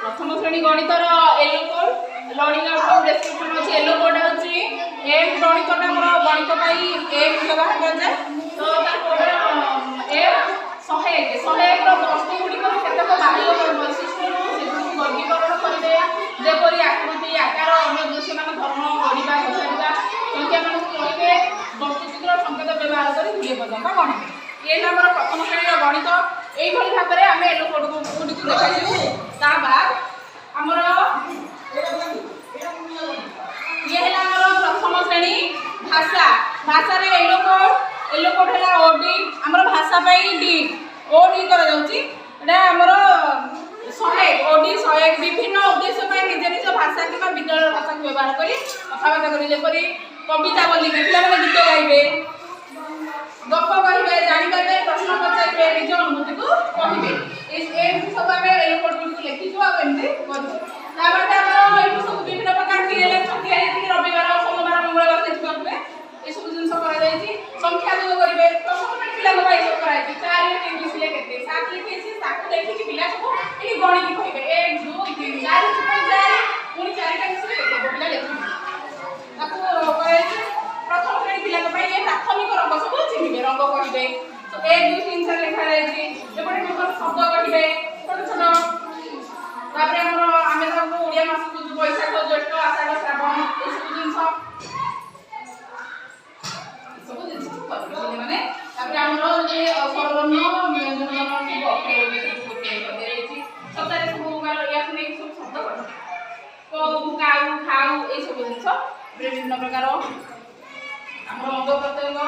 प्रथम श्रेणी गणितर yellow code learning outcome description अछि येलो कोड अछि एक गणितटा मोर गणित पाई एक व्यवहार करजे तो तार कोड एक 101 रो वस्तु गुडी को केतक बाह्य वैशिष्ट्य से वर्गीकरण करिवे जेपरि आकृति आकार अन्य दृश्य मान धर्म गणिबा होइबा संख्या मान कहिबे वस्तु चित्र संकेत व्यवहार करी गुडी पर्यंत गणित ये हमर प्रथम श्रेणी गणित एई भली भाबरे आमे येलो कोड को देखाइलु ता बाद हमर ये है हमर प्रथम श्रेणी भाषा भाषा रे येलो कोड है ओडी हमर भाषा पाई डी ओडी कर जाउची एटा हमर 100 ओडी 101 विभिन्न उद्देश्य पाई निज निज भाषा किबा विद्यालय भाषा व्यवहार करी कथाबार्ता करी जेपरि कविता बोली पिला माने गीत गाइबे गप कहिबे जानि पाबे प्रश्न पचाइबे निज अनुभूति को कहिबे ए सब आमे येलो कोड को लिखिजो आ एमते करबो ता बाद हमर एठु सब विभिन्न प्रकार क्रिया संख्या है रविवार सोमवार मंगलवार से करबे ए सब जिंस करा जाय छी संख्या जोग करिवे प्रथम श्रेणी पिला को बाई सब कराय छी 4 रे इंग्लिश ले केते 7 लिखे छी ताको देखि कि पिला सब एठी गणित कहिबे 1 2 3 4 4 पुनी 4 टा किसी केते पिला लेखि ताको कराय छी प्रथम श्रेणी पिला को बाई ए प्राथमिक रंग सब चिनिबे रंग कहिबे तो 1 2 3 4 लिखा जाय छी एपटे नंबर शब्द कहिबे छोट छोट तापरे हमर आमे सब ओडिया मास को बैसाख ज्येष्ठ आषाढ़ श्रावण ए सब जिंस माने तापरे हमर जे सर्वर्ण व्यंजन सब अक्षर देछि सप्ताहे सब गाल या नै सब शब्द पढ को काउ खाउ ए सब जिंस विभिन्न प्रकार हमर अंग प्रत्यंग